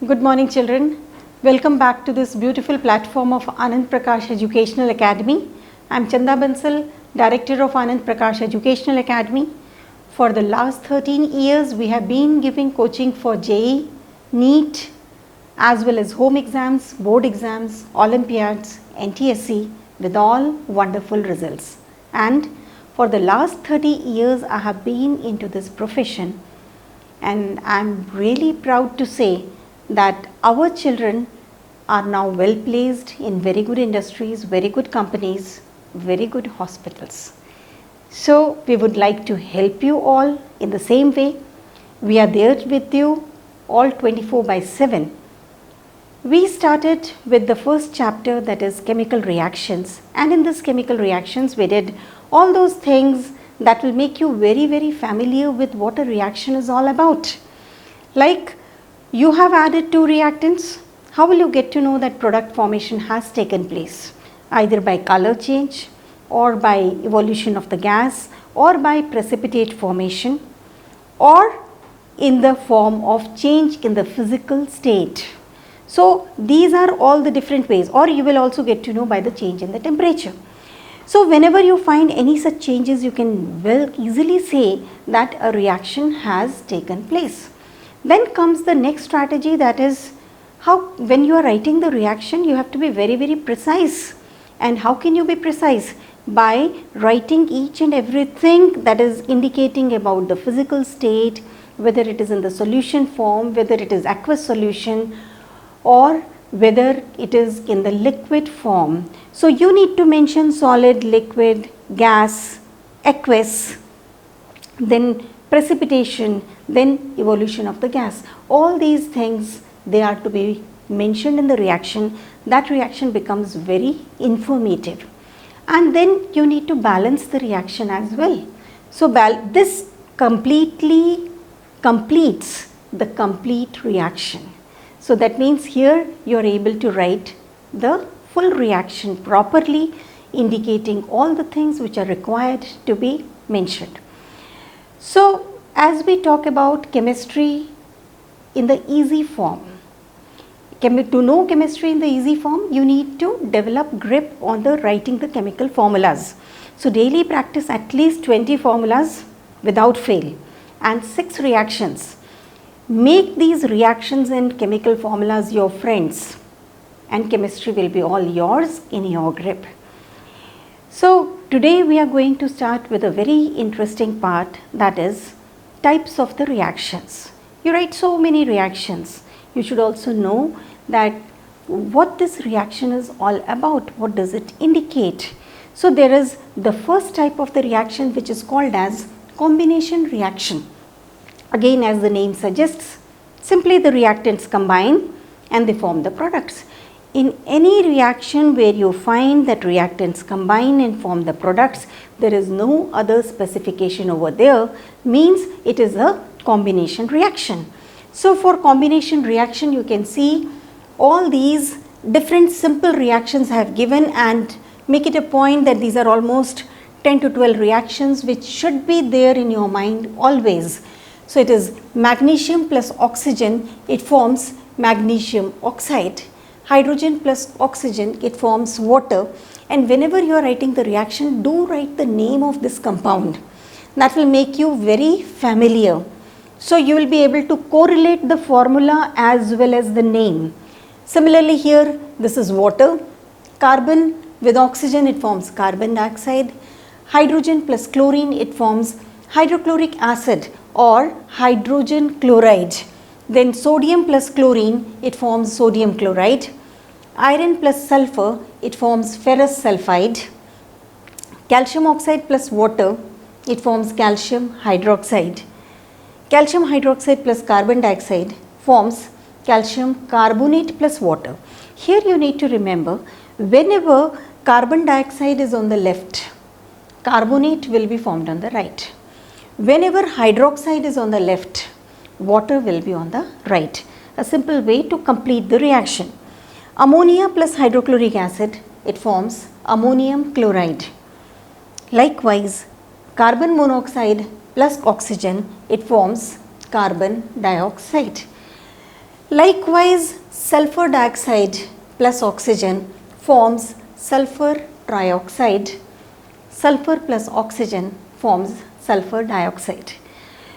Good morning children. Welcome back to this beautiful platform of Anand Prakassh Educational Academy. I am Chanda Banssal, Director of Anand Prakassh Educational Academy. For the last 13 years we have been giving coaching for JEE, NEET as well as home exams, board exams, Olympiads, NTSC with all wonderful results. And for the last 30 years I have been into this profession, and I am really proud to say that our children are now well placed in very good industries, very good companies, very good hospitals. So we would like to help you all in the same way. We are there with you all 24/7. We started with the first chapter, that is chemical reactions, and in this chemical reactions we did all those things that will make you very familiar with what a reaction is all about. Like, you have added 2 reactants. How will you get to know that product formation has taken place? Either by color change or by evolution of the gas or by precipitate formation or in the form of change in the physical state. So these are all the different ways, or you will also get to know by the change in the temperature. So whenever you find any such changes, you can well easily say that a reaction has taken place. Then comes the next strategy, that is how when you are writing the reaction you have to be very precise. And how can you be precise? By writing each and everything that is indicating about the physical state, whether it is in the solution form, whether it is aqueous solution or whether it is in the liquid form. So you need to mention solid, liquid, gas, aqueous, then precipitation, then evolution of the gas. All these things, they are to be mentioned in the reaction. That reaction becomes very informative. And then you need to balance the reaction as well. So this completely completes the complete reaction. So that means here you are able to write the full reaction properly, indicating all the things which are required to be mentioned. So as we talk about chemistry in the easy form, to know chemistry in the easy form, you need to develop grip on the writing the chemical formulas. So daily practice at least 20 formulas without fail and 6 reactions. Make these reactions and chemical formulas your friends, and chemistry will be all yours in your grip. So today we are going to start with a very interesting part, that is types of the reactions. You write so many reactions. You should also know that what this reaction is all about, what does it indicate. So there is the first type of the reaction which is called as combination reaction. Again, as the name suggests, simply the reactants combine and they form the products. In any reaction where you find that reactants combine and form the products, there is no other specification over there, means it is a combination reaction. So for combination reaction, you can see all these different simple reactions I have given, and make it a point that these are almost 10 to 12 reactions which should be there in your mind always. So it is magnesium plus oxygen, it forms magnesium oxide. Hydrogen plus oxygen, it forms water. And whenever you are writing the reaction, do write the name of this compound. That will make you very familiar. So you will be able to correlate the formula as well as the name. Similarly here, this is water. Carbon with oxygen, it forms carbon dioxide. Hydrogen plus chlorine, it forms hydrochloric acid or hydrogen chloride. Then sodium plus chlorine, it forms sodium chloride. Iron plus sulfur, it forms ferrous sulfide. Calcium oxide plus water, it forms calcium hydroxide. Calcium hydroxide plus carbon dioxide forms calcium carbonate plus water. Here you need to remember, whenever carbon dioxide is on the left, carbonate will be formed on the right. Whenever hydroxide is on the left, water will be on the right. A simple way to complete the reaction. Ammonia plus hydrochloric acid, it forms ammonium chloride. Likewise, carbon monoxide plus oxygen, it forms carbon dioxide. Likewise, sulfur dioxide plus oxygen forms sulfur trioxide. Sulfur plus oxygen forms sulfur dioxide.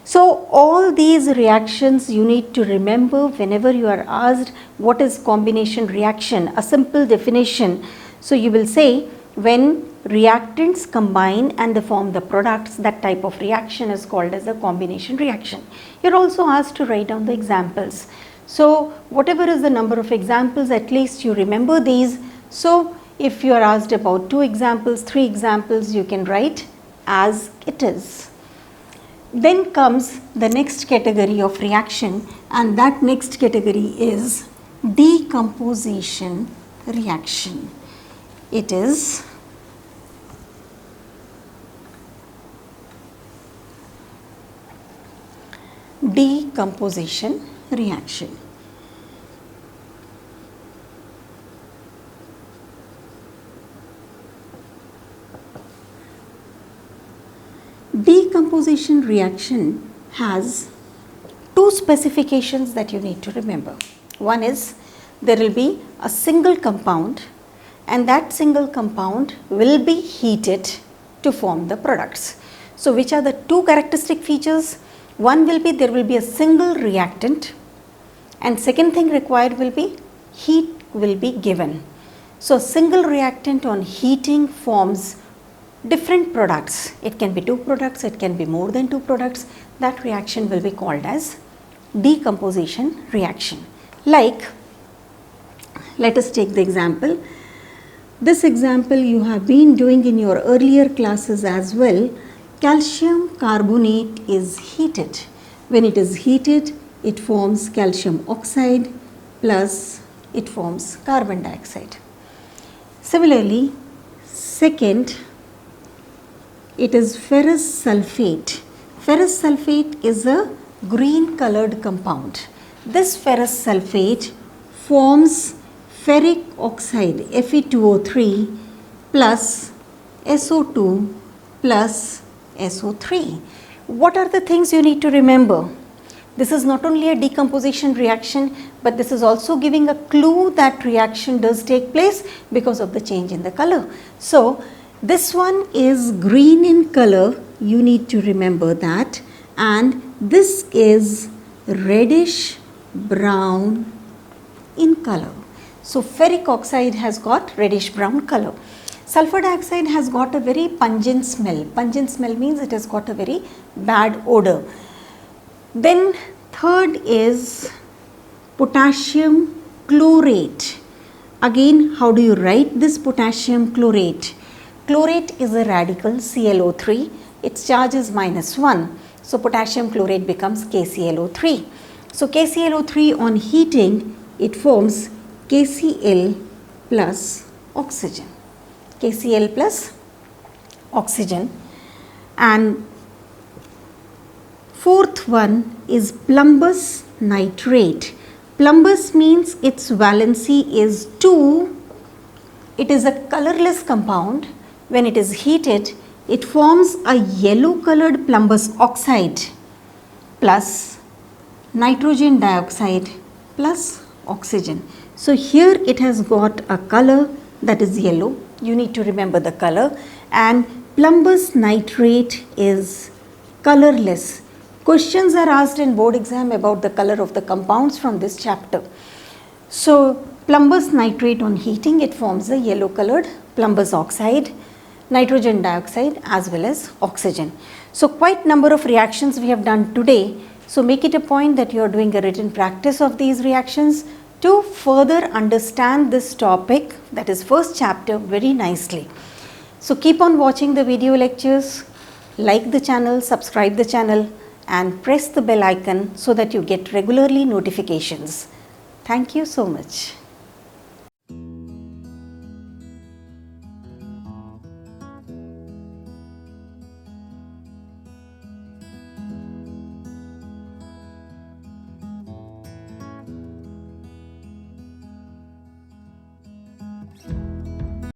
So, all these reactions you need to remember whenever you are asked what is combination reaction, a simple definition. So, you will say when reactants combine and they form the products, that type of reaction is called as a combination reaction. You are also asked to write down the examples. So, whatever is the number of examples, at least you remember these. So, if you are asked about 2 examples, 3 examples, you can write as it is. Then comes the next category of reaction, and that next category is decomposition reaction. It is decomposition reaction. Decomposition reaction has 2 specifications that you need to remember. One is there will be a single compound, and that single compound will be heated to form the products. So, which are the 2 characteristic features? One will be there will be a single reactant, and second thing required will be heat will be given. So, single reactant on heating forms different products. It can be 2 products, it can be more than 2 products. That reaction will be called as decomposition reaction. Like, let us take the example. This example you have been doing in your earlier classes as well. Calcium carbonate is heated. When it is heated, it forms calcium oxide plus it forms carbon dioxide. Similarly, second, it is ferrous sulfate. Ferrous sulfate is a green colored compound. This ferrous sulfate forms ferric oxide Fe2O3 plus SO2 plus SO3. What are the things you need to remember? This is not only a decomposition reaction, but this is also giving a clue that reaction does take place because of the change in the color. So, this one is green in color, you need to remember that, and this is reddish brown in color. So, ferric oxide has got reddish brown color. Sulfur dioxide has got a very pungent smell. Pungent smell means it has got a very bad odor. Then third is potassium chlorate. Again, how do you write this potassium chlorate? Chlorate is a radical ClO3, its charge is -1. So, potassium chlorate becomes KClO3. So, KClO3 on heating, it forms KCl plus oxygen. KCl plus oxygen. And fourth one is plumbous nitrate. Plumbous means its valency is 2. It is a colorless compound. When it is heated, it forms a yellow colored plumbous oxide plus nitrogen dioxide plus oxygen. So, here it has got a color that is yellow. You need to remember the color, and plumbous nitrate is colorless. Questions are asked in board exam about the color of the compounds from this chapter. So, plumbous nitrate on heating, it forms a yellow colored plumbous oxide, nitrogen dioxide as well as oxygen. So, quite number of reactions we have done today. So, make it a point that you are doing a written practice of these reactions to further understand this topic, that is first chapter, very nicely. So, keep on watching the video lectures, like the channel, subscribe the channel and press the bell icon so that you get regularly notifications. Thank you so much.